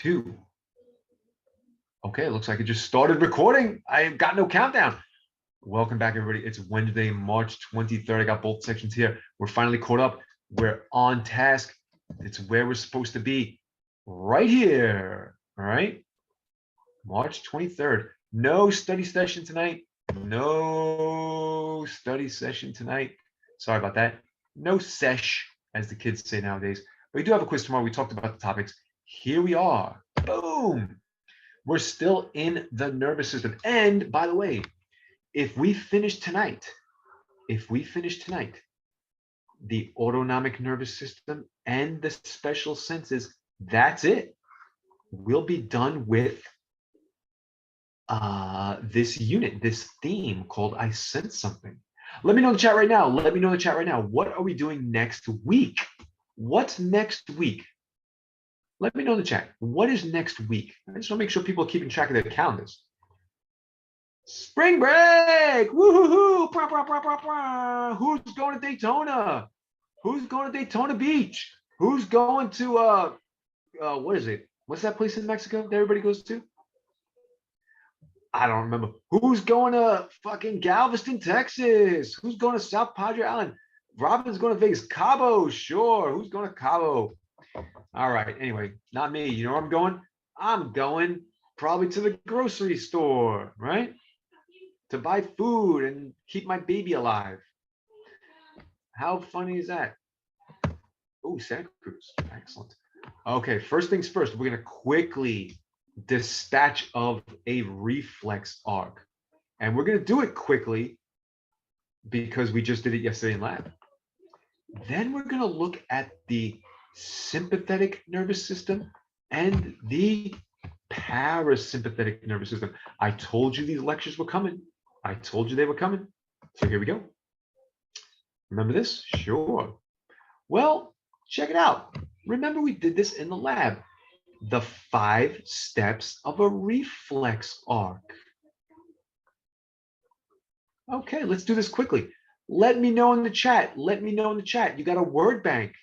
2. Okay, looks like it just started recording. I got no countdown. Welcome back, everybody. It's Wednesday, March 23rd. I got both sections here. We're finally caught up. We're on task. It's where we're supposed to be, right here. All right. March 23rd. No study session tonight. No study session tonight. Sorry about that. No sesh, as the kids say nowadays. But we do have a quiz tomorrow. We talked about the topics. Here we are. Boom. We're still in the nervous system. And by the way, if we finish tonight, the autonomic nervous system and the special senses, that's it. We'll be done with this unit, this theme called I Sense Something. Let me know in the chat right now. What are we doing next week? What's next week? Let me know in the chat. What is next week? I just want to make sure people are keeping track of their calendars. Spring break! Woo-hoo-hoo! Who's going to Daytona? Who's going to Daytona Beach? Who's going to what is it? What's that place in Mexico that everybody goes to? I don't remember. Who's going to fucking Galveston, Texas? Who's going to South Padre Island? Robin's going to Vegas. Cabo, sure. Who's going to Cabo? All right. Anyway, not me. You know where I'm going? I'm going probably to the grocery store, right? To buy food and keep my baby alive. How funny is that? Oh, Santa Cruz. Excellent. Okay, first things first, we're going to quickly dispatch of a reflex arc. And we're going to do it quickly because we just did it yesterday in lab. Then we're going to look at the sympathetic nervous system and the parasympathetic nervous system. I told you these lectures were coming. I told you they were coming. So here we go. Remember this? Sure. Well, check it out. Remember we did this in the lab. The 5 steps of a reflex arc. Okay, let's do this quickly. Let me know in the chat. You got a word bank.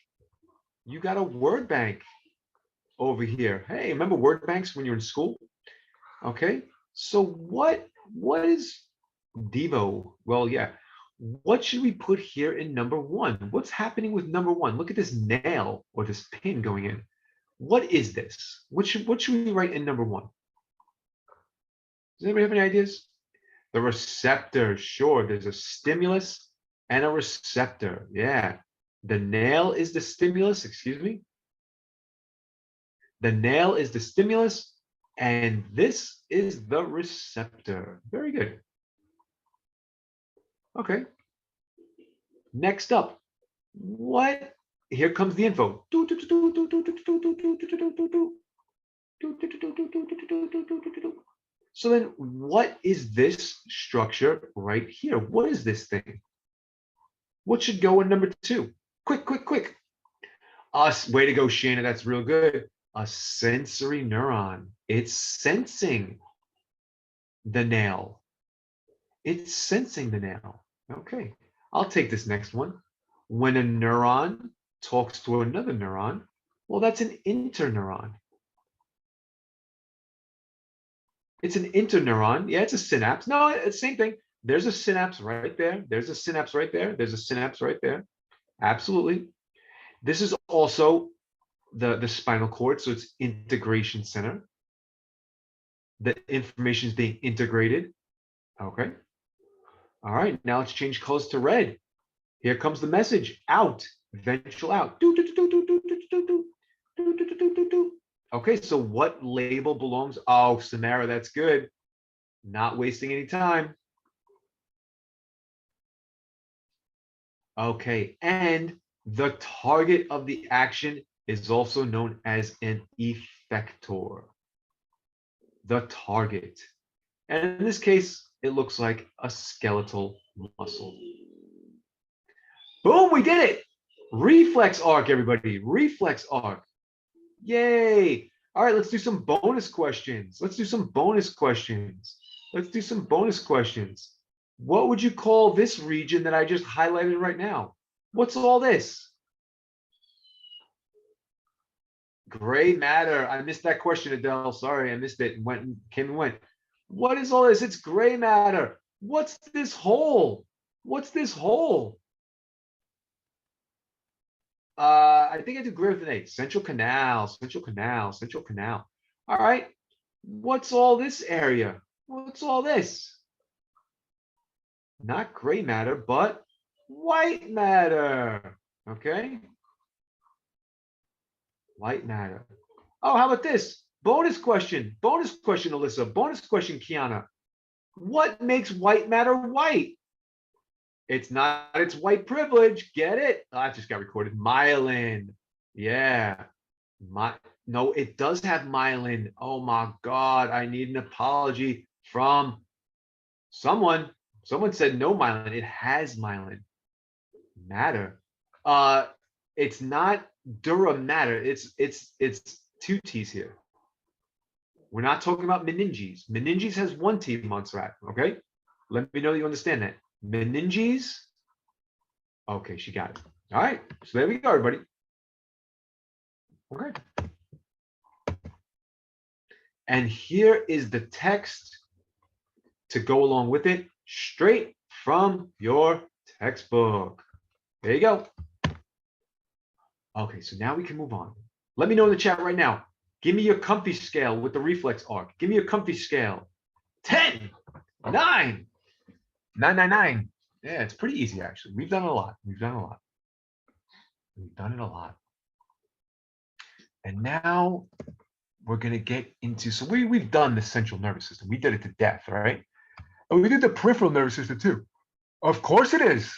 Over here. Hey, remember word banks when you're in school? Okay, so what is Devo? Well, yeah. What should we put here in number 1? What's happening with number 1? Look at this nail or this pin going in. What is this? What should we write in number 1? Does anybody have any ideas? The receptor, sure. There's a stimulus and a receptor. Yeah. The nail is the stimulus, excuse me. The nail is the stimulus, and this is the receptor. Very good. Okay. Next up, what? Here comes the info. So then what is this structure right here? What is this thing? What should go in number 2? Quick. Way to go, Shanna. That's real good. A sensory neuron. It's sensing the nail. Okay. I'll take this next one. When a neuron talks to another neuron, well, that's an interneuron. It's an interneuron. Yeah, it's a synapse. No, it's the same thing. There's a synapse right there. There's a synapse right there. There's a synapse right there. Absolutely. This is also the spinal cord, so it's integration center. The information is being integrated. Okay. All right, now let's change colors to red. Here comes the message, out, ventral out. Okay, so what label belongs? Oh, Samara, that's good. Not wasting any time. Okay, and the target of the action is also known as an effector. The target. And in this case, it looks like a skeletal muscle. Boom, we did it. Reflex arc, everybody. Reflex arc. Yay. All right, let's do some bonus questions. What would you call this region that I just highlighted right now? What's all this? Gray matter. I missed that question, Adele. Sorry, I missed it. Came and went. What is all this? It's gray matter. What's this hole? What's this hole? I think I do gray with an A. Central canal, central canal, central canal. All right. What's all this area? What's all this? Not gray matter, but white matter. Okay. White matter. Oh, how about this? Bonus question. Bonus question, Alyssa. Bonus question, Kiana. What makes white matter white? It's not its white privilege. Get it? Oh, that just got recorded. Myelin. Yeah. No, it does have myelin. Oh my God. I need an apology from someone. Someone said no myelin. It has myelin. Matter. Uh, it's not dura matter. It's two T's here. We're not talking about meninges. Meninges has one T, Montserrat. Okay. Let me know you understand that. Meninges. Okay, she got it. All right. So there we go, everybody. Okay. And here is the text to go along with it, straight from your textbook. There you go. Okay, so now we can move on. Let me know in the chat right now. Give me your comfy scale with the reflex arc. Give me a comfy scale. 10, 9, 9. Yeah, it's pretty easy, actually. We've done it a lot. We've done it a lot. And now we're going to get into, so we've done the central nervous system. We did it to death, right? And we did the peripheral nervous system too. Of course it is.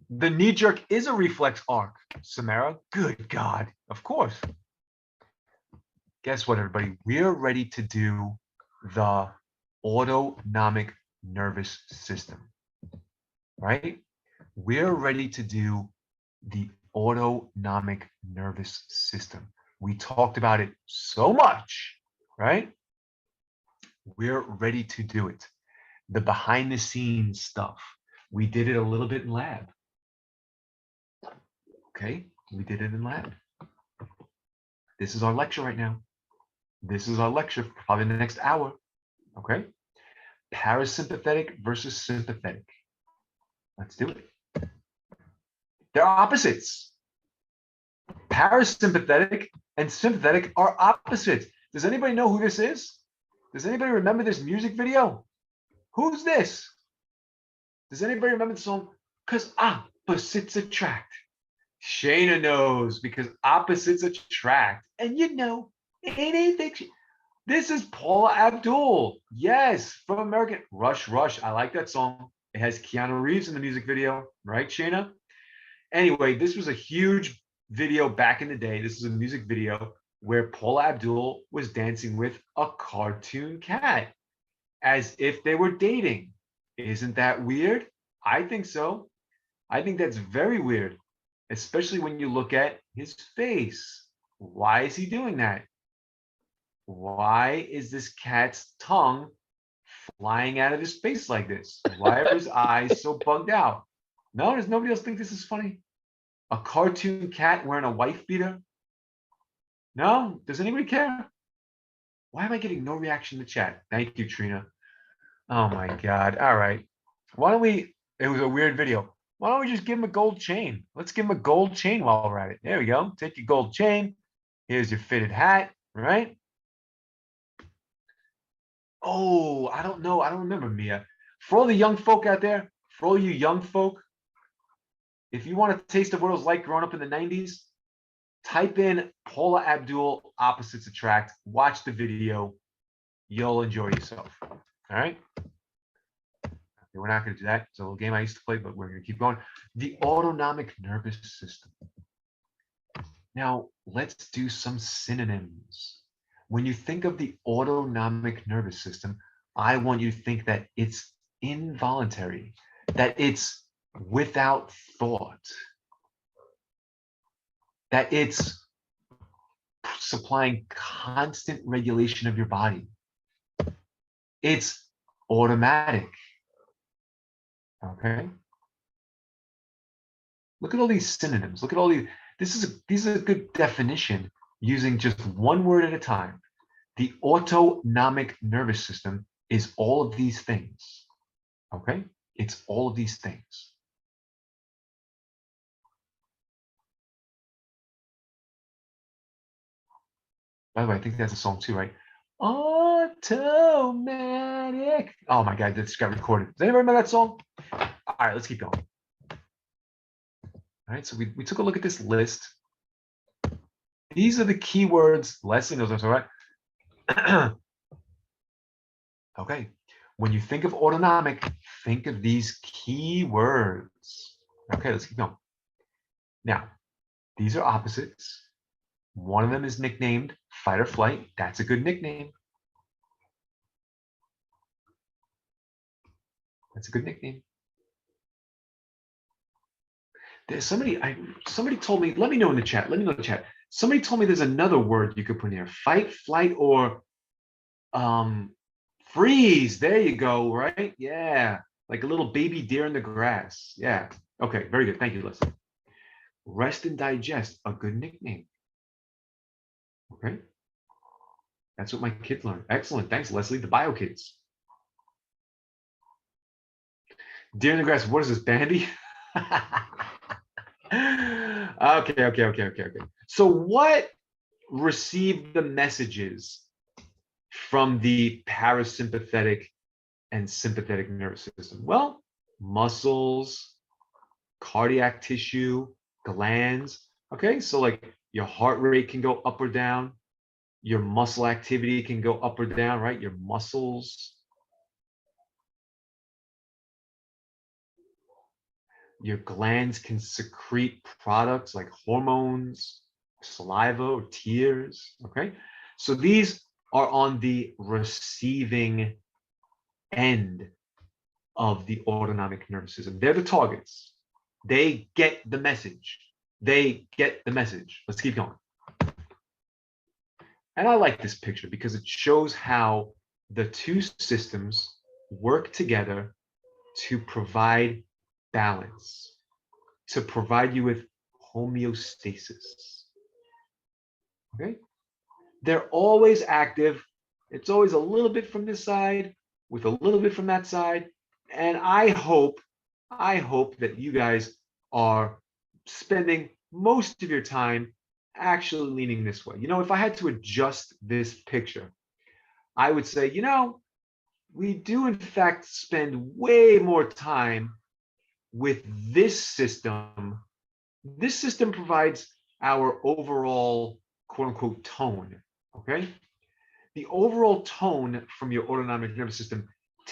The knee jerk is a reflex arc, Samara. Good God. Of course. Guess what, everybody? We're ready to do the autonomic nervous system, right? We're ready to do the autonomic nervous system. We talked about it so much, right? We're ready to do it. The behind the scenes stuff. We did it a little bit in lab. Okay, we did it in lab. This is our lecture right now. This is our lecture for probably the next hour. Okay, parasympathetic versus sympathetic. Let's do it. They're opposites. Parasympathetic and sympathetic are opposites. Does anybody know who this is? Does anybody remember this music video? Who's this? Does anybody remember the song? Because opposites attract. Shayna knows because opposites attract. And you know, it ain't fiction. This is Paula Abdul. Yes, from American Rush. I like that song. It has Keanu Reeves in the music video, right, Shayna? Anyway, this was a huge video back in the day. This is a music video where Paula Abdul was dancing with a cartoon cat as if they were dating. Isn't that weird? I think so. I think that's very weird, especially when you look at his face. Why is he doing that? Why is this cat's tongue flying out of his face like this? Why are his eyes so bugged out? No, does nobody else think this is funny? A cartoon cat wearing a wife beater? No? Does anybody care? Why am I getting no reaction in the chat? Thank you, Trina. Oh my God. All right. Why don't we, it was a weird video. Why don't we just give him a gold chain? Let's give him a gold chain while we're at it. There we go. Take your gold chain. Here's your fitted hat, right? Oh, I don't know. I don't remember, Mia. For all the young folk out there, for all you young folk, if you want a taste of what it was like growing up in the 90s, type in Paula Abdul opposites attract. Watch the video. You'll enjoy yourself. All right. Okay, we're not going to do that. It's a little game I used to play, but we're going to keep going. The autonomic nervous system. Now, let's do some synonyms. When you think of the autonomic nervous system, I want you to think that it's involuntary, that it's without thought, that it's supplying constant regulation of your body. It's automatic. Okay. Look at all these synonyms. Look at all these. These is a good definition using just one word at a time. The autonomic nervous system is all of these things. Okay? It's all of these things. By the way, I think that's a song too, right? Automatic. Oh my God, that just got recorded. Does anybody remember that song? All right, let's keep going. All right, so we took a look at this list. These are the keywords. Leslie knows that's all right. Okay, when you think of autonomic, think of these keywords. Okay, let's keep going. Now, these are opposites. One of them is nicknamed fight or flight. That's a good nickname. That's a good nickname. There's somebody told me, let me know in the chat. Let me know in the chat. Somebody told me there's another word you could put in here. Fight, flight, or freeze. There you go, right? Yeah. Like a little baby deer in the grass. Yeah. Okay, very good. Thank you, Leslie. Rest and digest, a good nickname. Okay. That's what my kids learned. Excellent. Thanks, Leslie. The bio kids. Deer in the grass. What is this, Bandy? Okay. So what received the messages from the parasympathetic and sympathetic nervous system? Well, muscles, cardiac tissue, glands. Okay, so like your heart rate can go up or down. Your muscle activity can go up or down, right? Your muscles. Your glands can secrete products like hormones, saliva, or tears. Okay, so these are on the receiving end of the autonomic nervous system. They're the targets. They get the message. They get the message. Let's keep going. And I like this picture because it shows how the two systems work together to provide balance, to provide you with homeostasis. Okay? They're always active. It's always a little bit from this side with a little bit from that side. And I hope that you guys are spending most of your time actually leaning this way. You know, if I had to adjust this picture, I would say, you know, we do in fact spend way more time with this system. This system provides our overall quote unquote tone. Okay. The overall tone from your autonomic nervous system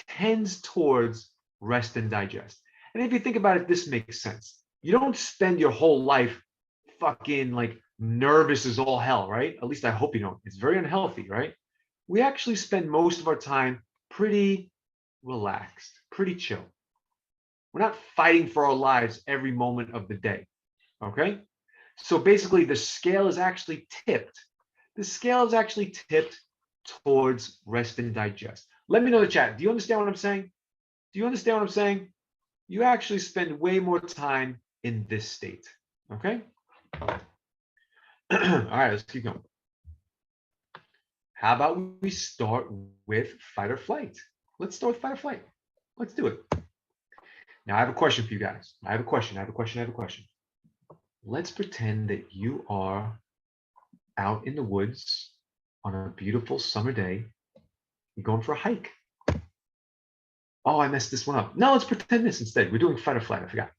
tends towards rest and digest. And if you think about it, this makes sense. You don't spend your whole life fucking like nervous as all hell, right? At least I hope you don't. It's very unhealthy, right? We actually spend most of our time pretty relaxed, pretty chill. We're not fighting for our lives every moment of the day, okay? So basically the scale is actually tipped. The scale is actually tipped towards rest and digest. Let me know in the chat. Do you understand what I'm saying? Do you understand what I'm saying? You actually spend way more time in this state, okay? All right, let's keep going. How about we start with fight or flight? Let's start with fight or flight. Let's do it. Now, I have a question for you guys. I have a question. Let's pretend that you are out in the woods on a beautiful summer day. You're going for a hike. Oh, I messed this one up. No, let's pretend this instead. We're doing fight or flight. I forgot.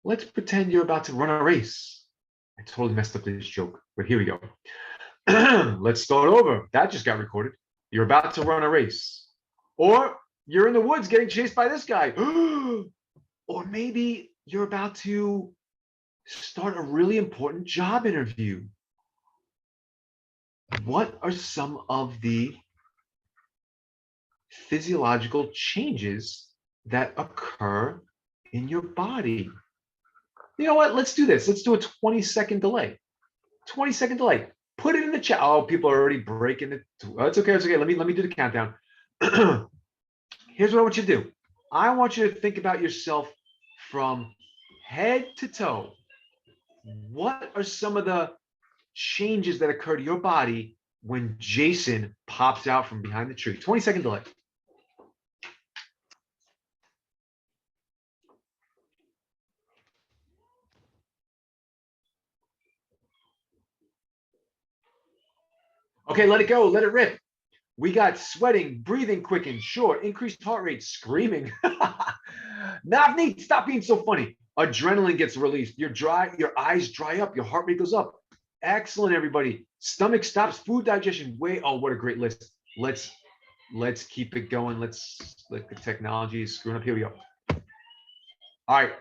Let's pretend you're about to run a race. I totally messed up this joke, but here we go. Let's start over. That just got recorded. You're about to run a race. Or you're in the woods getting chased by this guy. Or maybe you're about to start a really important job interview. What are some of the physiological changes that occur in your body? You know what? Let's do this. Let's do a 20-second delay. 20-second delay. Put it in the chat. Oh, people are already breaking it. Oh, it's okay. It's okay. Let me do the countdown. Here's what I want you to do. I want you to think about yourself from head to toe. What are some of the changes that occur to your body when Jason pops out from behind the tree. 20-second delay. Okay, let it go. Let it rip. We got sweating, breathing quickened, short, increased heart rate, screaming. Navneet, stop being so funny. Adrenaline gets released. Your eyes dry up, your heart rate goes up. Excellent, everybody. Stomach stops, food digestion. Wait, oh, what a great list. Let's keep it going. Let's let the technology is screwing up. Here we go. All right,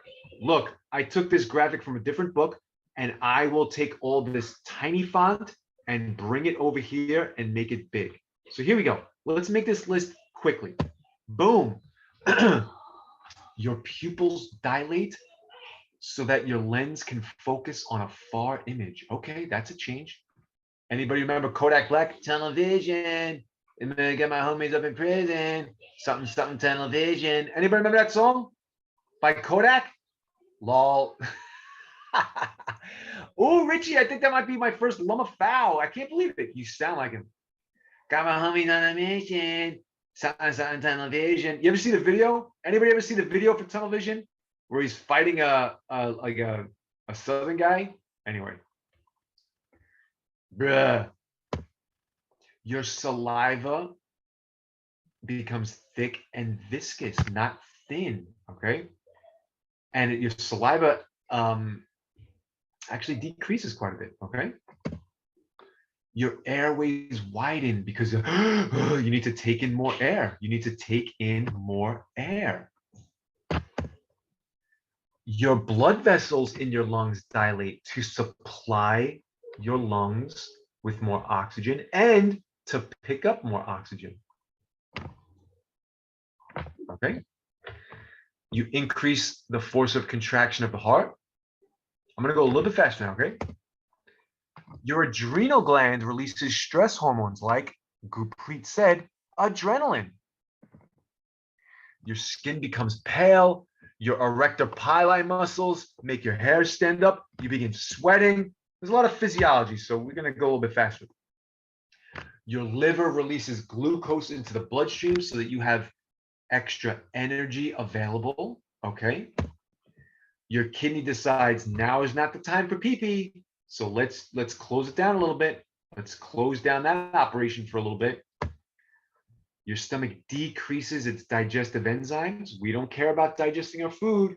look, I took this graphic from a different book, and I will take all this tiny font and bring it over here and make it big. So here we go. Let's make this list quickly. Boom. Your pupils dilate so that your lens can focus on a far image. Okay, that's a change. Anybody remember Kodak Black? Television. I'm gonna get my homies up in prison. Something, something, television. Anybody remember that song by Kodak? Lol. Oh, Richie, I think that might be my first Luma Foul. I can't believe it. You sound like him. Got my homies on a mission. Something, something, television. You ever see the video? Anybody ever see the video for television where he's fighting a Southern guy? Anyway. Bruh. Your saliva becomes thick and viscous, not thin, okay? And your saliva actually decreases quite a bit, okay? Your airways widen because you need to take in more air. You need to take in more air. Your blood vessels in your lungs dilate to supply your lungs with more oxygen and to pick up more oxygen. Okay? You increase the force of contraction of the heart. I'm going to go a little bit faster now, okay? Your adrenal gland releases stress hormones like Gurpreet said, adrenaline. Your skin becomes pale. Your erector pili muscles make your hair stand up. You begin sweating. There's a lot of physiology, so we're going to go a little bit faster. Your liver releases glucose into the bloodstream so that you have extra energy available, okay? Your kidney decides now is not the time for pee-pee, so let's close it down a little bit. Let's close down that operation for a little bit. Your stomach decreases its digestive enzymes. We don't care about digesting our food.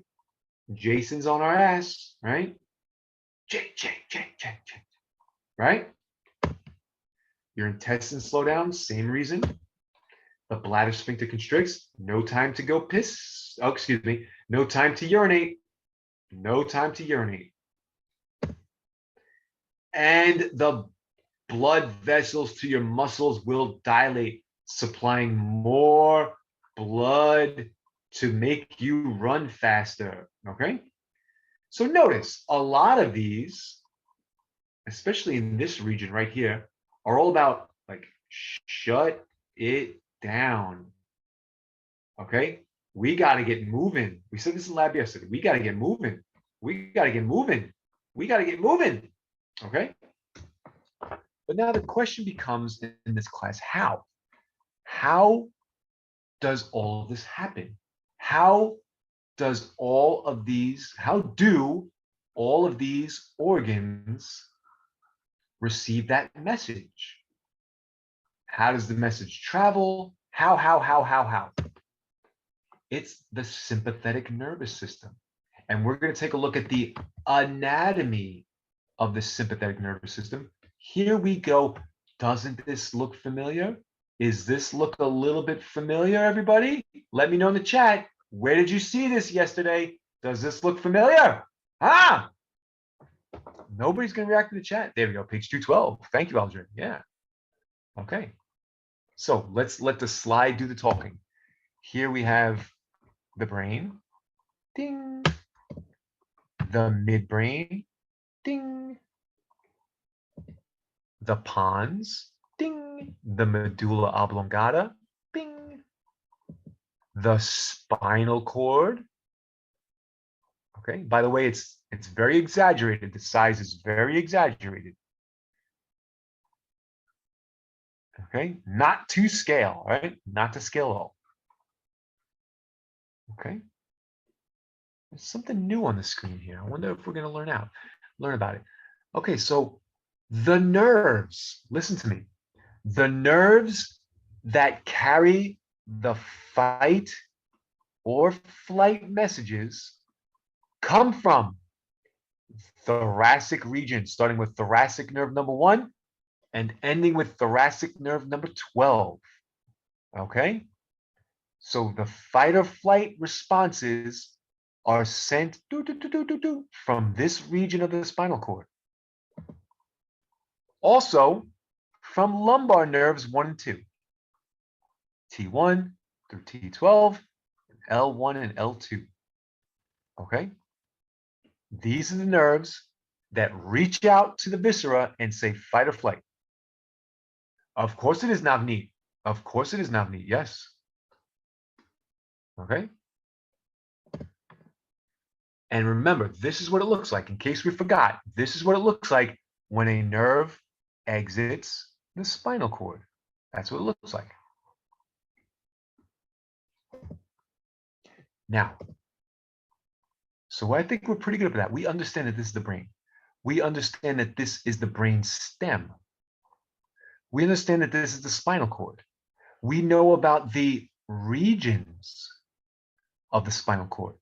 Jason's on our ass, right? Check. Right? Your intestines slow down, same reason. The bladder sphincter constricts. No time to go piss. Oh, excuse me. No time to urinate. No time to urinate. And the blood vessels to your muscles will dilate, supplying more blood to make you run faster. Okay? So notice a lot of these, especially in this region right here, are all about like shut it down. Okay? We got to get moving. We said this in lab yesterday. We got to get moving. We got to get moving. We got to get moving. Okay? But now the question becomes in this class, how? How does all of this happen? How do all of these organs receive that message? How does the message travel? How? It's the sympathetic nervous system. And we're going to take a look at the anatomy of the sympathetic nervous system. Here we go. Doesn't this look familiar? Is this look a little bit familiar, everybody? Let me know in the chat. Where did you see this yesterday? Does this look familiar? Ah! Nobody's going to react to the chat. There we go. Page 212. Thank you, Aldrin. Yeah. Okay. So let's let the slide do the talking. Here we have the brain. Ding. The midbrain. Ding. The pons. Ding. The medulla oblongata. Bing. The spinal cord. Okay. By the way, it's very exaggerated. The size is very exaggerated. Okay, not to scale, right? Not to scale at all. Okay. There's something new on the screen here. I wonder if we're going to learn about it. Okay, so the nerves, listen to me. The nerves that carry the fight or flight messages come from thoracic region, starting with thoracic nerve number 1 and ending with thoracic nerve number 12. Okay? So the fight or flight responses are sent from this region of the spinal cord. Also, from lumbar nerves 1 and 2, T1 through T12, L1 and L2. Okay? These are the nerves that reach out to the viscera and say fight or flight. Of course it is Navneet. Of course it is Navneet, yes. Okay? And remember, this is what it looks like. In case we forgot, this is what it looks like when a nerve exits the spinal cord. That's what it looks like. Now, so I think we're pretty good at that. We understand that this is the brain. We understand that this is the brain stem. We understand that this is the spinal cord. We know about the regions of the spinal cord.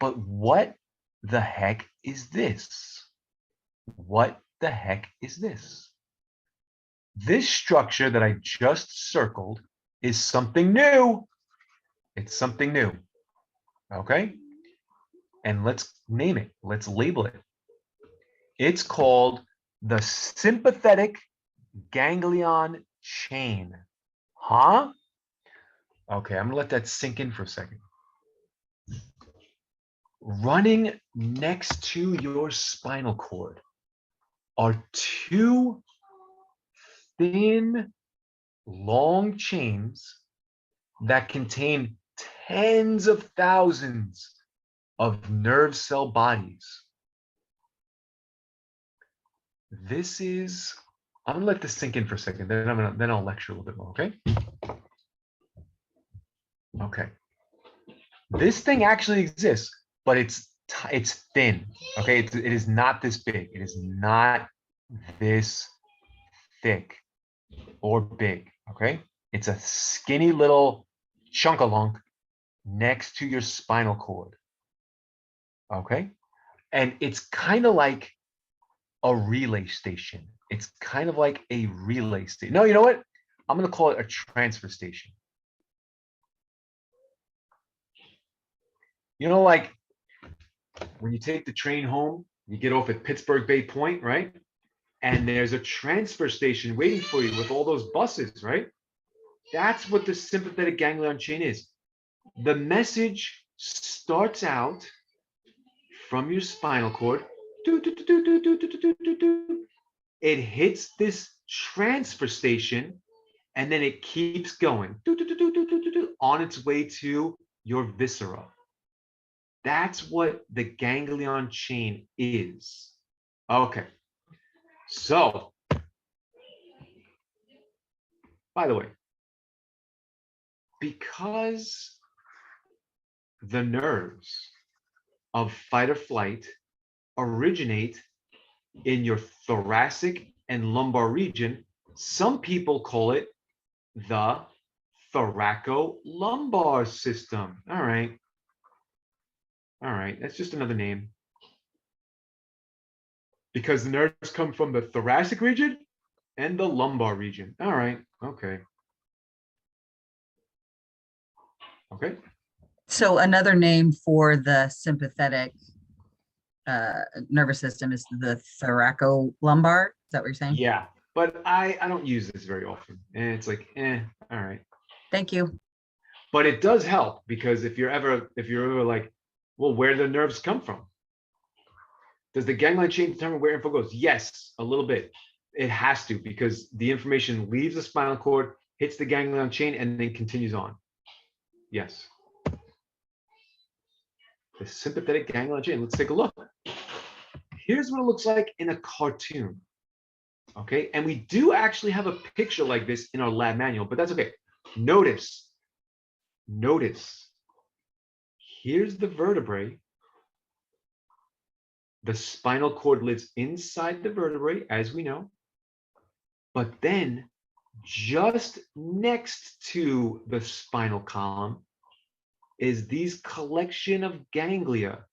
But what the heck is this? What the heck is this? This structure that I just circled is something new. It's something new. Okay? And let's name it. Let's label it. It's called the sympathetic ganglion chain. Huh? Okay, I'm going to let that sink in for a second. Running next to your spinal cord are two thin, long chains that contain tens of thousands of nerve cell bodies. This is, I'm gonna let this sink in for a second, then I'll lecture a little bit more, okay? Okay. This thing actually exists, but it's thin, okay? It is not this big. It is not this thick or big, okay? It's a skinny little chunk-a-lunk next to your spinal cord, okay? And it's kind of like a relay station. It's kind of like a relay station. No, you know what? I'm going to call it a transfer station. You know, like when you take the train home, you get off at Pittsburgh Bay Point, right? And there's a transfer station waiting for you with all those buses, right? That's what the sympathetic ganglion chain is. The message starts out from your spinal cord. It hits this transfer station, and then it keeps going on its way to your viscera. That's what the ganglion chain is. Okay. So, by the way, because the nerves of fight or flight originate in your thoracic and lumbar region, some people call it the thoracolumbar system. All right. All right. That's just another name. Because the nerves come from the thoracic region and the lumbar region. All right. Okay. Okay. So another name for the sympathetic nervous system is the thoracolumbar. Is that what you're saying? Yeah, but I don't use this very often, and it's like, all right. Thank you. But it does help because if you're ever like, well, where do the nerves come from? Does the ganglion chain determine where info goes? Yes, a little bit. It has to, because the information leaves the spinal cord, hits the ganglion chain, and then continues on. Yes. The sympathetic ganglion chain. Let's take a look. Here's what it looks like in a cartoon. Okay, and we do actually have a picture like this in our lab manual, but that's okay. Notice, here's the vertebrae. The spinal cord lives inside the vertebrae, as we know. But then just next to the spinal column is these collection of ganglia,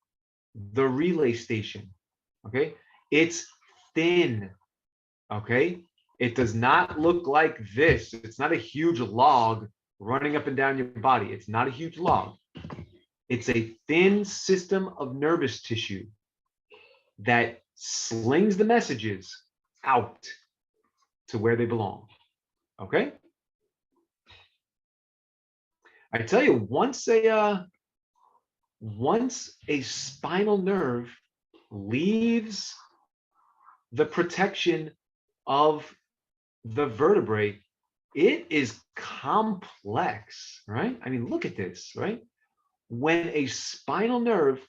the relay station. Okay, it's thin. Okay, it does not look like this. It's not a huge log running up and down your body. It's not a huge log. It's a thin system of nervous tissue that slings the messages out to where they belong. Okay? I tell you, once a spinal nerve leaves the protection of the vertebrae, it is complex, right? I mean, look at this, right? When a spinal nerve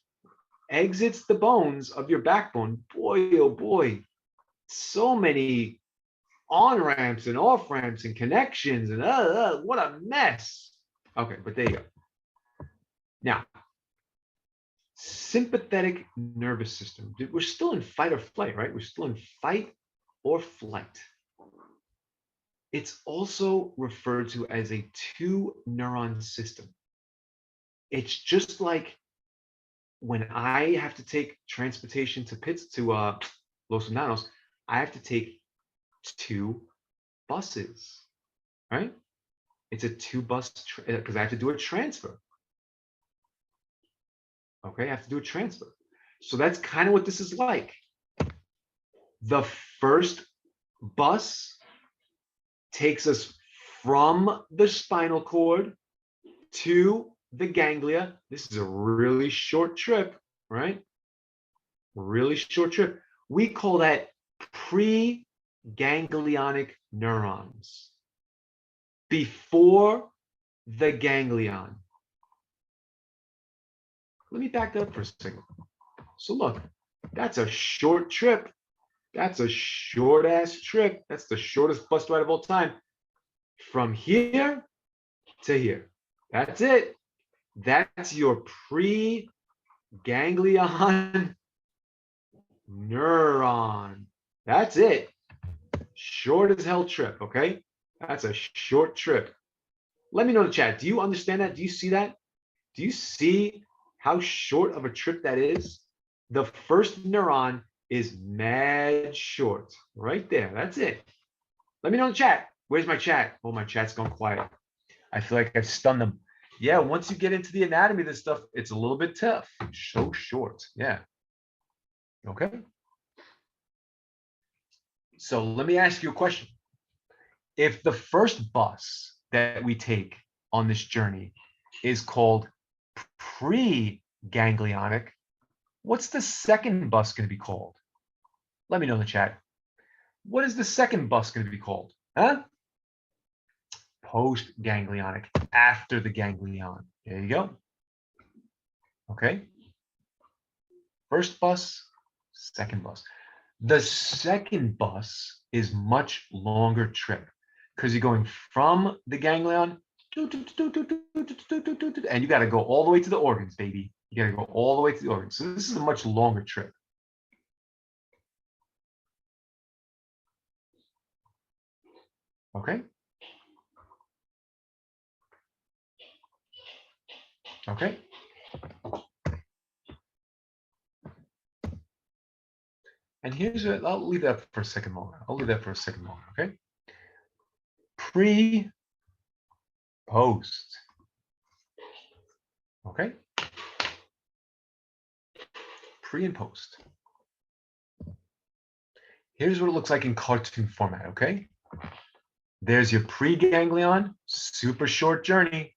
exits the bones of your backbone, boy, oh boy, so many on ramps and off ramps and connections and what a mess. Okay, but there you go. Now, sympathetic nervous system. We're still in fight or flight, right? We're still in fight or flight. It's also referred to as a 2-neuron system. It's just like when I have to take transportation to Los Hermanos, I have to take 2 buses, right? It's a 2-bus because I have to do a transfer. Okay, I have to do a transfer. So that's kind of what this is like. The first bus takes us from the spinal cord to the ganglia. This is a really short trip, right? Really short trip. We call that preganglionic neurons. Before the ganglion. Let me back that up for a second. So look, that's a short trip. That's a short ass trip. That's the shortest bus ride of all time. From here to here. That's it. That's your preganglion neuron. That's it. Short as hell trip, okay? That's a short trip. Let me know in the chat. Do you understand that? Do you see that? Do you see how short of a trip that is? The first neuron is mad short. Right there. That's it. Let me know in the chat. Where's my chat? Oh, my chat's gone quiet. I feel like I've stunned them. Yeah, once you get into the anatomy of this stuff, it's a little bit tough. So short. Yeah. Okay. So let me ask you a question. If the first bus that we take on this journey is called pre-ganglionic, what's the second bus going to be called? Let me know in the chat. What is the second bus going to be called? Huh? Post-ganglionic, after the ganglion. There you go. Okay. First bus, second bus. The second bus is much longer trip because you're going from the ganglion and you got to go all the way to the organs, baby. You got to go all the way to the organs. So this is a much longer trip. Okay. Okay. And here's what I'll leave that for a second moment. Okay. Pre, post. Okay. Pre and post. Here's what it looks like in cartoon format. Okay. There's your preganglion, super short journey.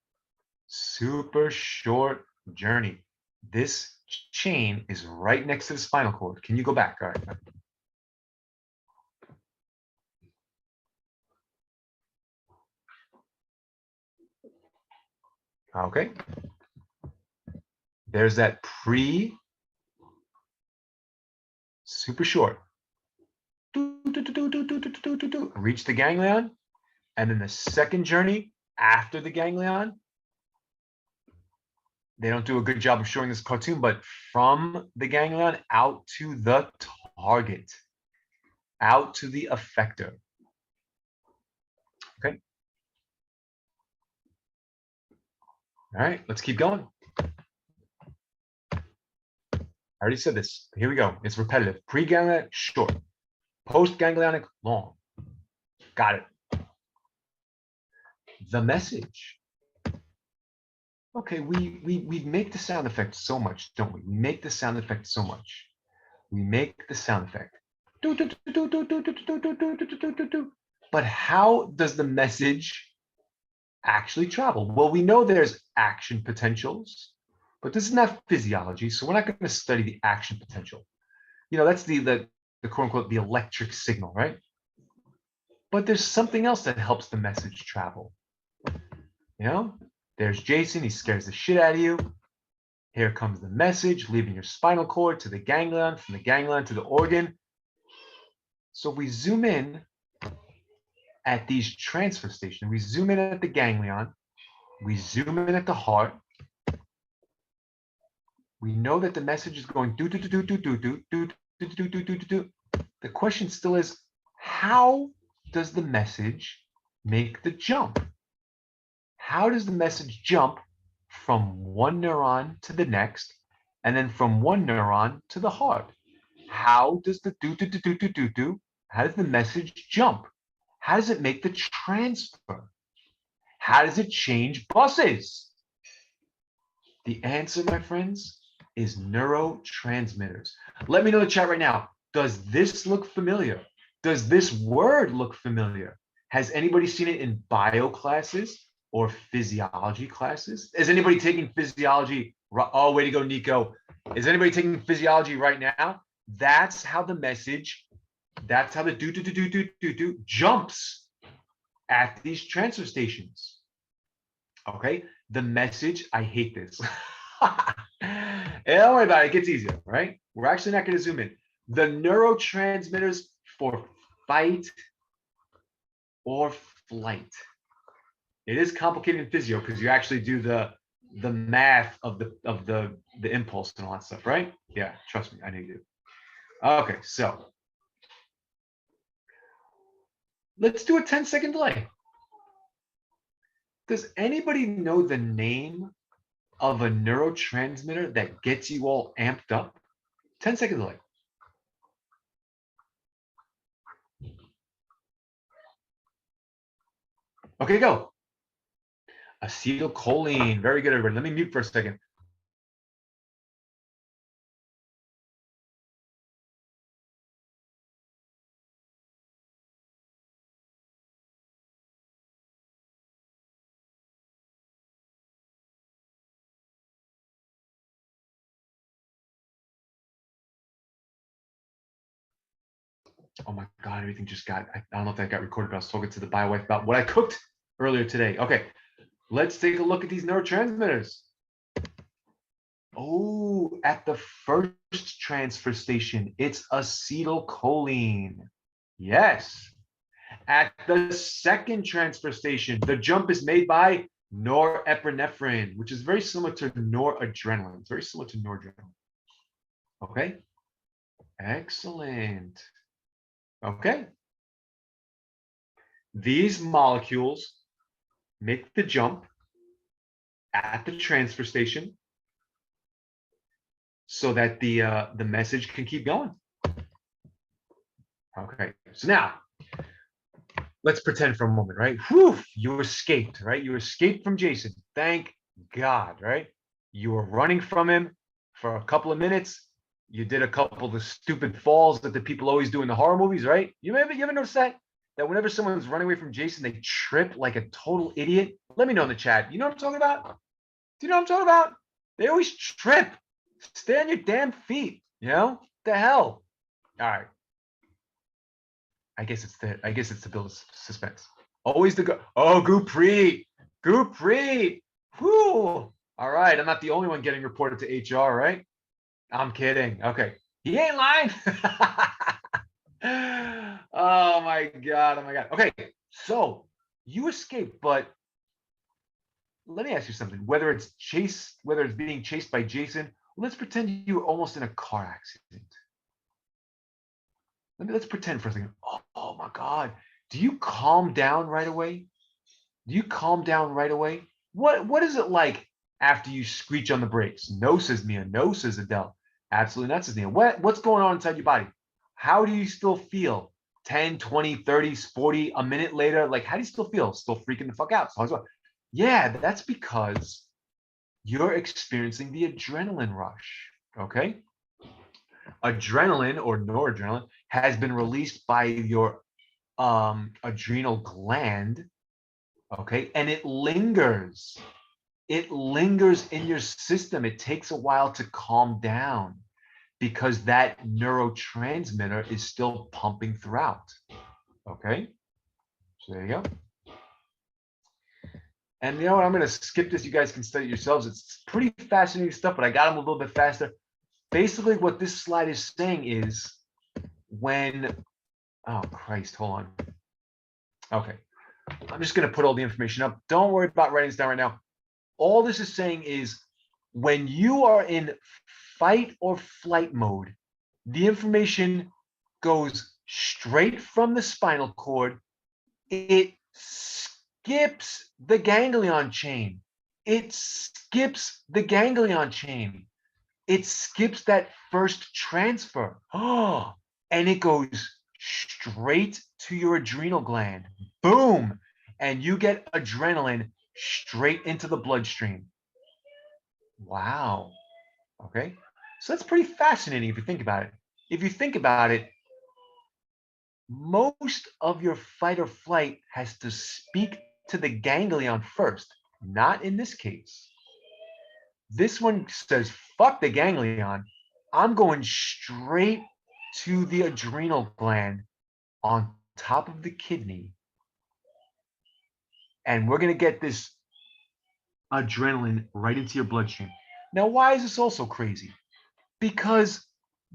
Super short journey. This chain is right next to the spinal cord. Can you go back? All right. Okay. There's that super short. reach the ganglion. And then the second journey after the ganglion, they don't do a good job of showing this cartoon, but from the ganglion out to the target, out to the effector. Okay. All right, let's keep going. I already said this. Here we go. It's repetitive. Preganglionic, short. Postganglionic, long. Got it. The message. Okay, we make the sound effect so much, don't we? We make the sound effect so much. We make the sound effect. But how does the message actually travel? Well, we know there's action potentials, but this is not physiology, so we're not going to study the action potential. You know, that's the quote unquote the electric signal, right? But there's something else that helps the message travel. You know, there's Jason, he scares the shit out of you. Here comes the message, leaving your spinal cord to the ganglion, from the ganglion to the organ. So we zoom in at these transfer stations. We zoom in at the ganglion. We zoom in at the heart. We know that the message is going do do do do do do do do do do do do do. The question still is, how does the message make the jump? How does the message jump from one neuron to the next, and then from one neuron to the heart? How does the do, how does the message jump? How does it make the transfer? How does it change buses? The answer, my friends, is neurotransmitters. Let me know in the chat right now. Does this look familiar? Does this word look familiar? Has anybody seen it in bio classes or physiology classes? Is anybody taking physiology? Oh, way to go, Nico. Is anybody taking physiology right now? That's how the message, that's how the do jumps at these transfer stations. Okay, the message, I hate this. Don't worry about it, it gets easier, right? We're actually not going to zoom in. The neurotransmitters for fight or flight. It is complicated in physio because you actually do the math of the impulse and all that stuff, right? Yeah, trust me, I know you do. Okay, so let's do a 10-second delay. Does anybody know the name of a neurotransmitter that gets you all amped up? 10-second delay. Okay, go. Acetylcholine. Very good, everybody. Let me mute for a second. Oh my God, everything just got, I don't know if that got recorded, but I was talking to the bio wife about what I cooked earlier today. Okay, let's take a look at these neurotransmitters. Oh, at the first transfer station, it's acetylcholine. Yes. At the second transfer station, the jump is made by norepinephrine, which is very similar to noradrenaline. It's very similar to noradrenaline. Okay. Excellent. Okay. These molecules make the jump at the transfer station so that the message can keep going. Okay. So now let's pretend for a moment, right? Whew, you escaped, right? You escaped from Jason. Thank God, right? You were running from him for a couple of minutes. You did a couple of the stupid falls that the people always do in the horror movies, right? You ever notice that? That whenever someone's running away from Jason, they trip like a total idiot? Let me know in the chat. You know what I'm talking about? Do you know what I'm talking about? They always trip. Stay on your damn feet. You know? What the hell? All right. I guess it's to build suspense. Always the go. Oh, Gupri. Whew. All right. I'm not the only one getting reported to HR, right? I'm kidding. Okay. He ain't lying. Oh my God. Oh my God. Okay. So you escaped, but let me ask you something. Whether it's being chased by Jason, let's pretend you were almost in a car accident. Let's pretend for a second. Oh my God. Do you calm down right away? Do you calm down right away? What is it like after you screech on the brakes? No, says Mia. No, says Adele. Absolutely not, says Mia. What's going on inside your body? How do you still feel? 10, 20, 30, 40, a minute later? Like, how do you still feel? Still freaking the fuck out. So, yeah, that's because you're experiencing the adrenaline rush. Okay? Adrenaline or noradrenaline has been released by your adrenal gland. Okay, and it lingers in your system. It takes a while to calm down because that neurotransmitter is still pumping throughout. Okay, so there you go. And you know what? I'm going to skip this. You guys can study it yourselves. It's pretty fascinating stuff, but I got them a little bit faster. Basically, what this slide is saying is when, oh Christ, hold on. Okay, I'm just going to put all the information up. Don't worry about writing this down right now. All this is saying is when you are in fight or flight mode, the information goes straight from the spinal cord. It skips the ganglion chain. It skips the ganglion chain. It skips that first transfer. Oh, and it goes straight to your adrenal gland. Boom. And you get adrenaline straight into the bloodstream. Wow. Okay. So that's pretty fascinating if you think about it. If you think about it, most of your fight or flight has to speak to the ganglion first, not in this case. This one says, fuck the ganglion. I'm going straight to the adrenal gland on top of the kidney. And we're going to get this adrenaline right into your bloodstream. Now, why is this also crazy? Because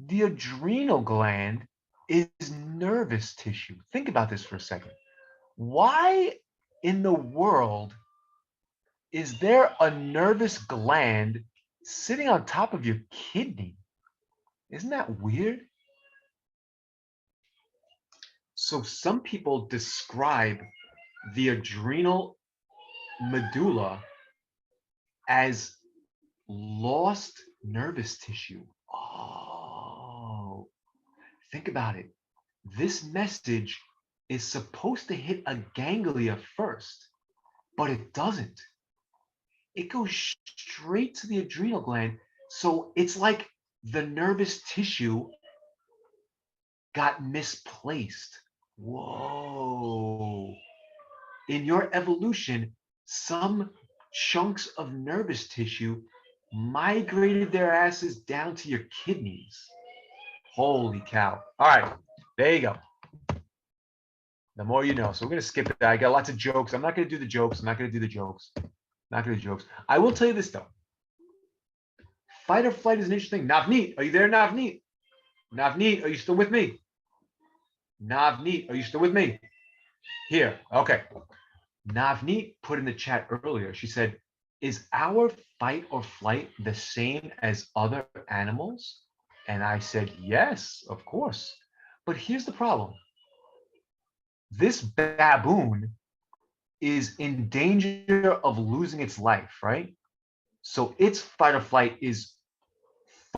the adrenal gland is nervous tissue. Think about this for a second. Why in the world is there a nervous gland sitting on top of your kidney? Isn't that weird? So some people describe the adrenal medulla as lost nervous tissue. Oh, think about it. This message is supposed to hit a ganglia first, but it doesn't. It goes straight to the adrenal gland. So it's like the nervous tissue got misplaced. Whoa. In your evolution, some chunks of nervous tissue migrated their asses down to your kidneys. Holy cow. All right, there you go. The more you know. So we're going to skip it. I got lots of jokes. I'm not going to do the jokes. I'm not going to do the jokes. Not going to do jokes. I will tell you this, though. Fight or flight is an interesting. Navneet, are you there, Navneet? Navneet, are you still with me? Navneet, are you still with me? Here. Okay. Navneet put in the chat earlier. She said, is our fight or flight the same as other animals? And I said, yes, of course. But here's the problem. This baboon is in danger of losing its life, right? So its fight or flight is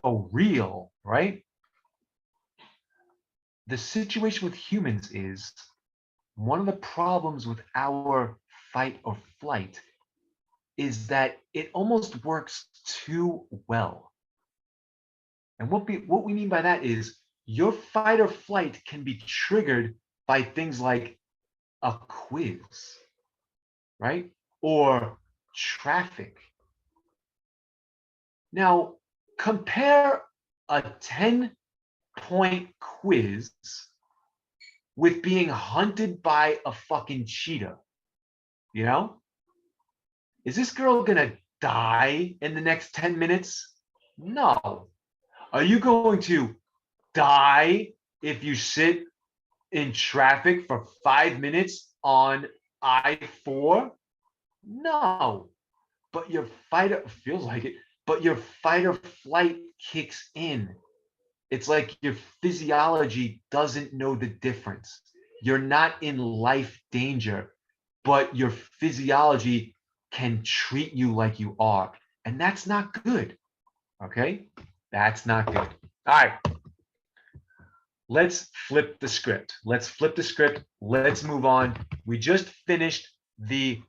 for real, right? The situation with humans is one of the problems with our fight or flight is that it almost works too well. And what we mean by that is your fight or flight can be triggered by things like a quiz, right? Or traffic. Now, compare a 10-point quiz with being hunted by a fucking cheetah. You know? Is this girl gonna die in the next 10 minutes? No. Are you going to die if you sit in traffic for 5 minutes on I-4? No, but your feels like it, but your fight or flight kicks in. It's like your physiology doesn't know the difference. You're not in life danger, but your physiology can treat you like you are. And that's not good. Okay? That's not good. All right. Let's flip the script. Let's flip the script. Let's move on. We just finished the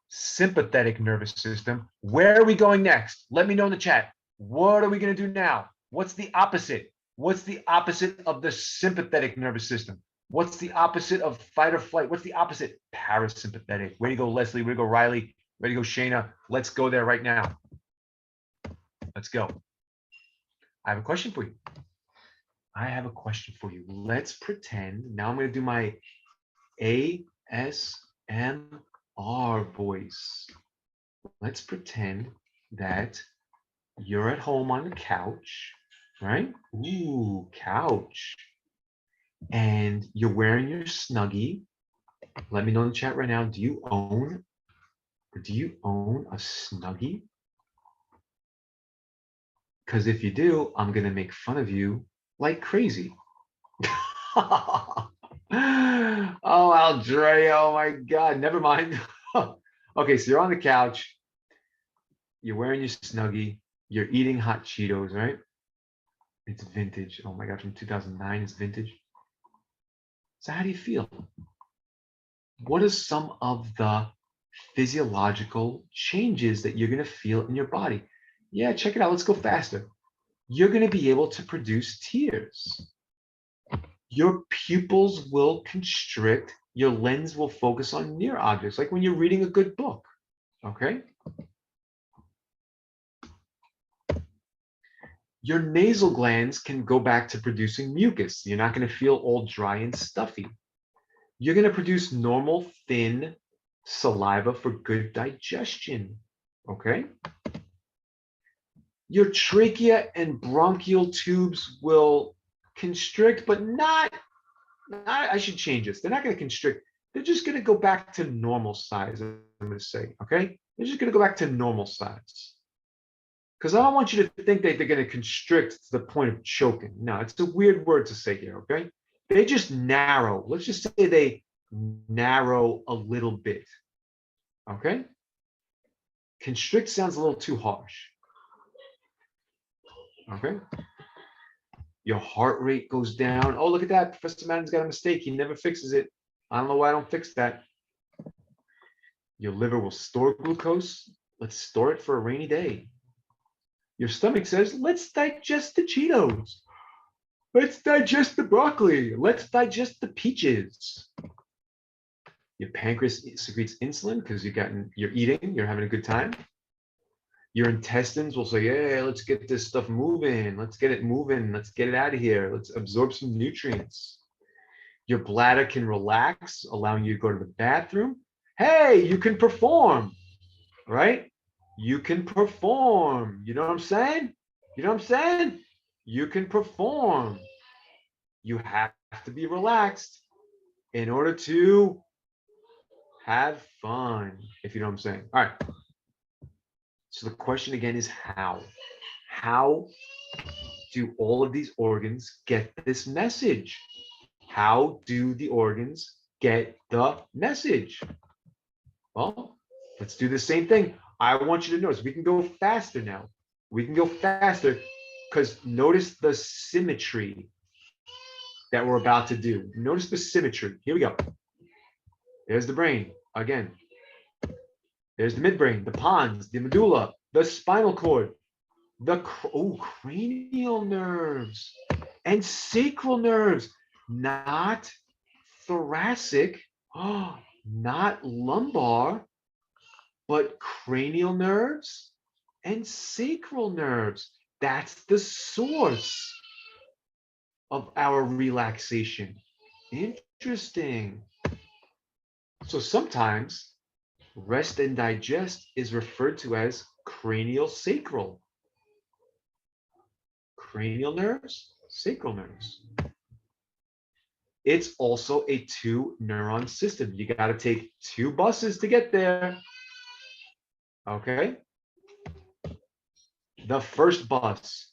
sympathetic nervous system. Where are we going next? Let me know in the chat. What are we going to do now? What's the opposite? What's the opposite of the sympathetic nervous system? What's the opposite of fight or flight? What's the opposite? Parasympathetic. Way to go, Leslie. Way to go, Riley. Way to go, Shayna. Let's go there right now. Let's go. I have a question for you. I have a question for you. Let's pretend. Now I'm going to do my ASMR voice. Let's pretend that you're at home on the couch, right? Ooh, couch. And you're wearing your Snuggie. Let me know in the chat right now. Do you own a Snuggie? Because if you do, I'm going to make fun of you like crazy. Oh, Aldrea, oh my God, never mind. Okay, so you're on the couch. You're wearing your Snuggie. You're eating hot Cheetos, right? It's vintage. Oh my God, from 2009, it's vintage. So how do you feel? What are some of the physiological changes that you're going to feel in your body? Yeah, check it out. Let's go faster. You're going to be able to produce tears. Your pupils will constrict. Your lens will focus on near objects, like when you're reading a good book. Okay? Your nasal glands can go back to producing mucus. You're not going to feel all dry and stuffy. You're going to produce normal, thin saliva for good digestion. Okay? Your trachea and bronchial tubes will constrict, but not, I should change this. They're not going to constrict. They're just going to go back to normal size, I'm going to say, okay? They're just going to go back to normal size. Because I don't want you to think that they're going to constrict to the point of choking. No, it's a weird word to say here, okay? They just narrow. Let's just say they narrow a little bit, okay? Constrict sounds a little too harsh. Okay. Your heart rate goes down. Oh, look at that. Professor Madden's got a mistake. He never fixes it. I don't know why I don't fix that. Your liver will store glucose. Let's store it for a rainy day. Your stomach says, let's digest the Cheetos. Let's digest the broccoli. Let's digest the peaches. Your pancreas secretes insulin because you're eating, you're having a good time. Your intestines will say, yeah, let's get this stuff moving. Let's get it moving. Let's get it out of here. Let's absorb some nutrients. Your bladder can relax, allowing you to go to the bathroom. Hey, you can perform, right? You can perform. You know what I'm saying? You know what I'm saying? You can perform. You have to be relaxed in order to have fun, if you know what I'm saying. All right. So the question again is how? How do all of these organs get this message? How do the organs get the message? Well, let's do the same thing. I want you to notice, we can go faster now. We can go faster because notice the symmetry that we're about to do. Notice the symmetry. Here we go. There's the brain again. There's the midbrain, the pons, the medulla, the spinal cord, the cranial nerves and sacral nerves, not thoracic, not lumbar, but cranial nerves and sacral nerves. That's the source of our relaxation. Interesting. So sometimes rest and digest is referred to as cranial sacral. Cranial nerves, sacral nerves. it's also a 2-neuron system. You got to take 2 buses to get there. Okay. The first bus,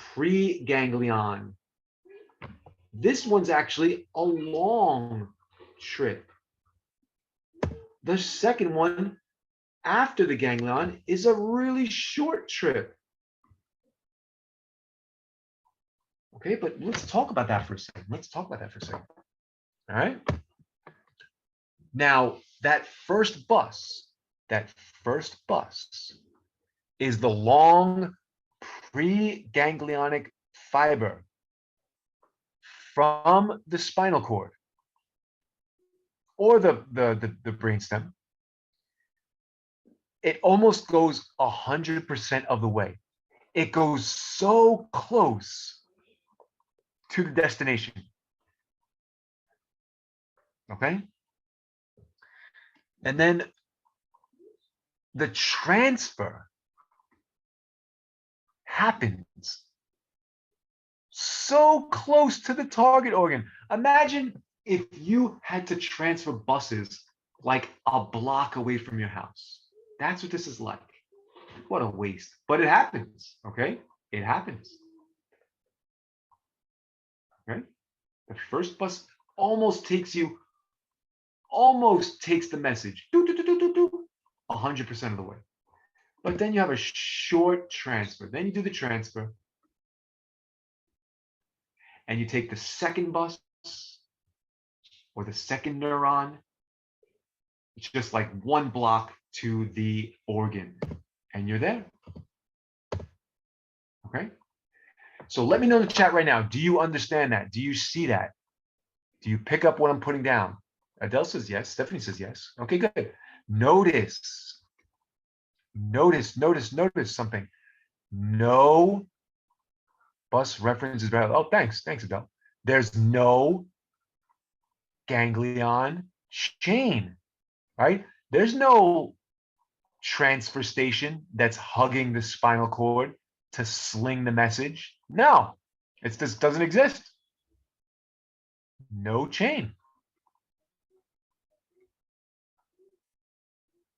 preganglion. This one's actually a long trip. The second one, after the ganglion, is a really short trip. Okay, but let's talk about that for a second. All right. Now, that first bus is the long preganglionic fiber from the spinal cord or the brainstem. It almost goes 100% of the way. It goes so close to the destination. Okay. And then the transfer happens so close to the target organ. Imagine if you had to transfer buses like a block away from your house. That's what this is like. What a waste. But it happens. Okay. It happens. Okay. The first bus almost takes the message 100% of the way. But then you have a short transfer. Then you do the transfer. And you take the second bus or the second neuron. It's just like 1 block to the organ. And you're there. Okay. So let me know in the chat right now. Do you understand that? Do you see that? Do you pick up what I'm putting down? Adele says yes. Stephanie says yes. Okay, good. Notice something. No bus reference is valid. Oh, thanks, Adele. There's no ganglion chain, right? There's no transfer station that's hugging the spinal cord to sling the message. No, it just doesn't exist. No chain.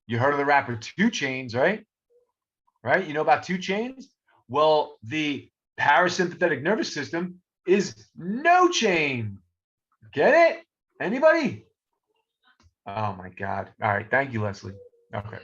You heard of the rapper 2 Chainz, right? Right? You know about 2 Chainz? Well, the parasympathetic nervous system is no chain. Get it? Anybody? Oh my God. All right. Thank you, Leslie. Okay.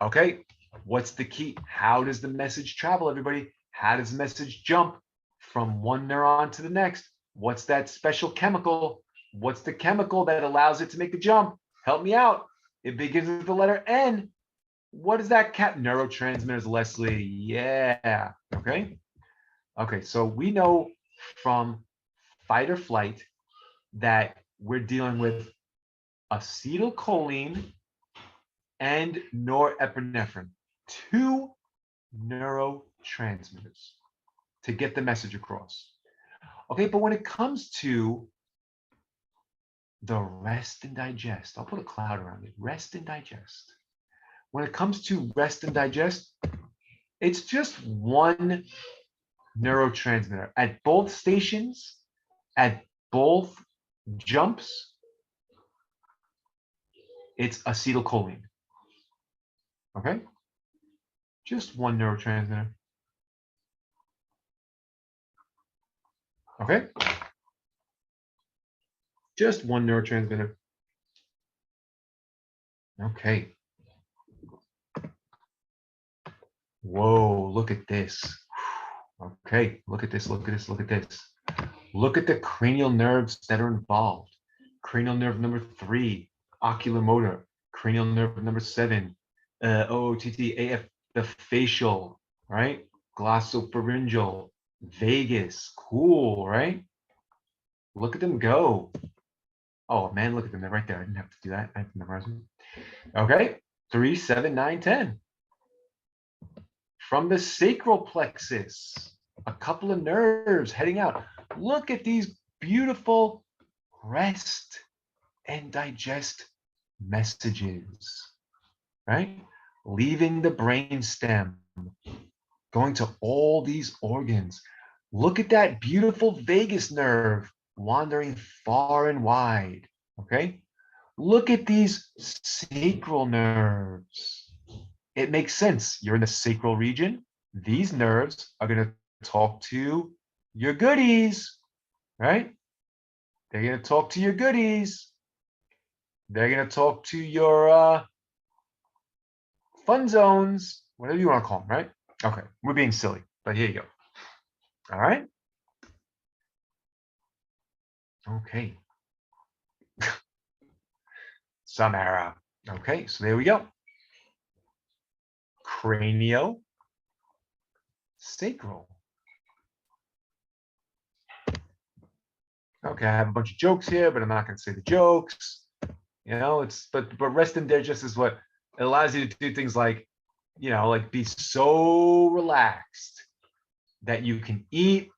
Okay. What's the key? How does the message travel, everybody? How does the message jump from one neuron to the next? What's that special chemical? What's the chemical that allows it to make the jump? Help me out. It begins with the letter N. What is that neurotransmitters, Leslie? Yeah. Okay. Okay. So we know from fight or flight that we're dealing with acetylcholine and norepinephrine, 2 neurotransmitters to get the message across. Okay, but when it comes to the rest and digest, I'll put a cloud around it, rest and digest. When it comes to rest and digest, it's just 1 neurotransmitter at both stations, at both jumps. It's acetylcholine. Okay, just 1 neurotransmitter. Okay, just 1 neurotransmitter. Okay. Whoa, look at this. Okay, look at this. Look at the cranial nerves that are involved. Cranial nerve number 3, oculomotor. Cranial nerve number 7, OOTT, AF, the facial, right? Glossopharyngeal, vagus. Cool, right? Look at them go. Oh man, look at them. They're right there. I didn't have to do that. I have to memorize them. Okay, 3, 7, 9, 10. From the sacral plexus, a couple of nerves heading out. Look at these beautiful rest and digest messages, right? Leaving the brainstem, going to all these organs. Look at that beautiful vagus nerve wandering far and wide, okay? Look at these sacral nerves. It makes sense. You're in the sacral region. These nerves are going to talk to your goodies, right? They're going to talk to your goodies. They're going to talk to your fun zones, whatever you want to call them, right? Okay, we're being silly, but here you go. All right. Okay. Samara. Okay, so there we go. Craniosacral. Okay, I have a bunch of jokes here, but I'm not going to say the jokes. You know, but rest and digest is what it allows you to do things like, you know, like be so relaxed that you can eat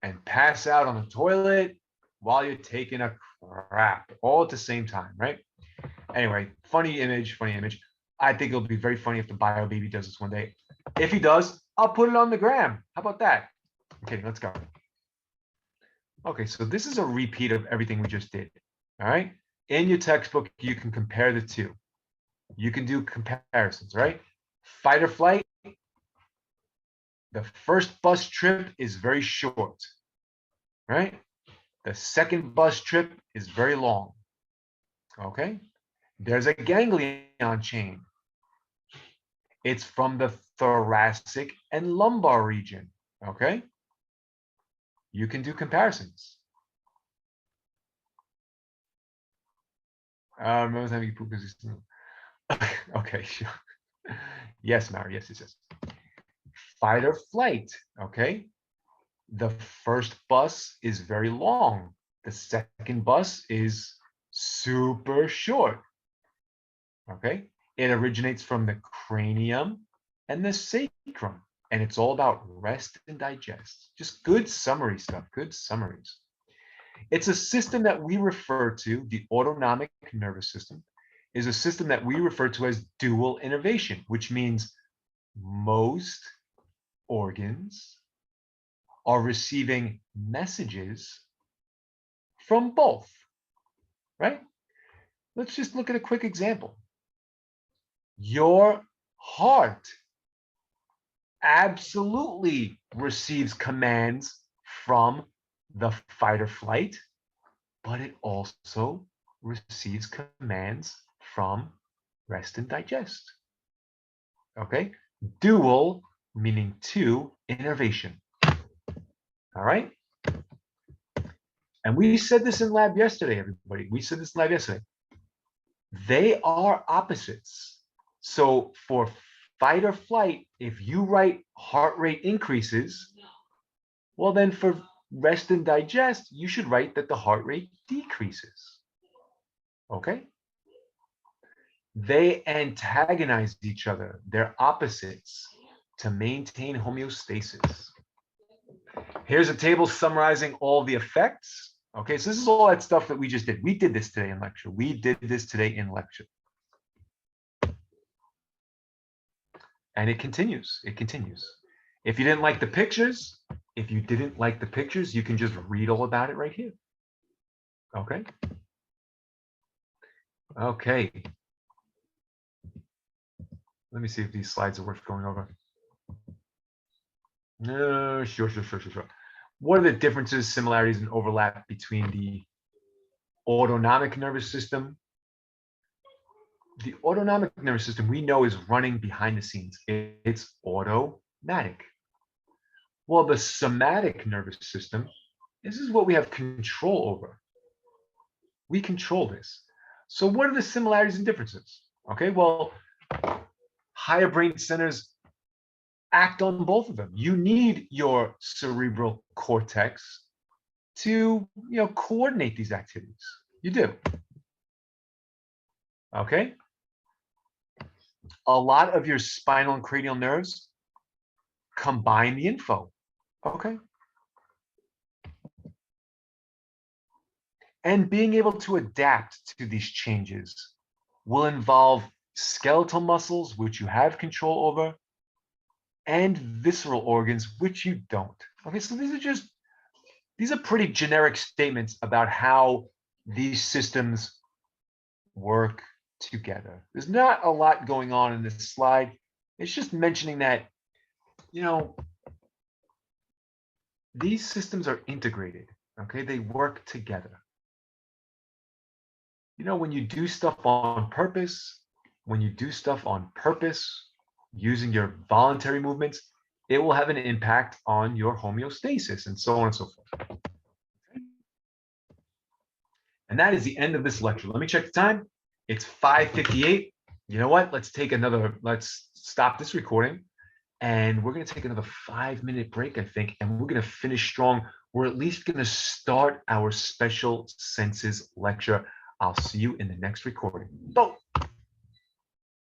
and pass out on the toilet while you're taking a crap all at the same time, right? Anyway, funny image, funny image. I think it'll be very funny if the bio baby does this one day. If he does, I'll put it on the gram. How about that? Okay, let's go. Okay, so this is a repeat of everything we just did. All right. In your textbook, you can compare the two. You can do comparisons, right? Fight or flight. The first bus trip is very short, right? The second bus trip is very long. Okay. There's a ganglion chain. It's from the thoracic and lumbar region. Okay. You can do comparisons. Remember having poop because okay, sure. Yes, Mary. Yes, it says. Fight or flight. Okay. The first bus is very long. The second bus is super short. Okay. It originates from the cranium and the sacrum. And it's all about rest and digest. Just good summary stuff. Good summaries. It's a system that we refer to, the autonomic nervous system, is a system that we refer to as dual innervation, which means most organs are receiving messages from both, right? Let's just look at a quick example. Your heart absolutely receives commands from the fight or flight, but it also receives commands from rest and digest. Okay? Dual, meaning two, innervation. All right? And we said this in lab yesterday, everybody. We said this in lab yesterday. They are opposites. So for fight or flight, if you write heart rate increases, well, then for rest and digest, you should write that the heart rate decreases. Okay? They antagonize each other. They're opposites to maintain homeostasis. Here's a table summarizing all the effects. Okay, so this is all that stuff that we just did. We did this today in lecture. We did this today in lecture. And it continues. It continues. If you didn't like the pictures, you can just read all about it right here. Okay. Okay. Let me see if these slides are worth going over. No, sure. What are the differences, similarities, and overlap between the autonomic nervous system? The autonomic nervous system we know is running behind the scenes. It's automatic. Well, the somatic nervous system, this is what we have control over. We control this. So what are the similarities and differences? Okay, well, higher brain centers act on both of them. You need your cerebral cortex to, coordinate these activities. You do. Okay. A lot of your spinal and cranial nerves combine the info. Okay. And being able to adapt to these changes will involve skeletal muscles, which you have control over, and visceral organs, which you don't. Okay, so these are pretty generic statements about how these systems work together. There's not a lot going on in this slide. It's just mentioning that, you know, these systems are integrated, okay? They work together. You know, when you do stuff on purpose, using your voluntary movements, it will have an impact on your homeostasis and so on and so forth. And that is the end of this lecture. Let me check the time. It's 5:58. You know what? Let's stop this recording. And we're going to take another 5-minute break, I think. And we're going to finish strong. We're at least going to start our special senses lecture. I'll see you in the next recording. Boom.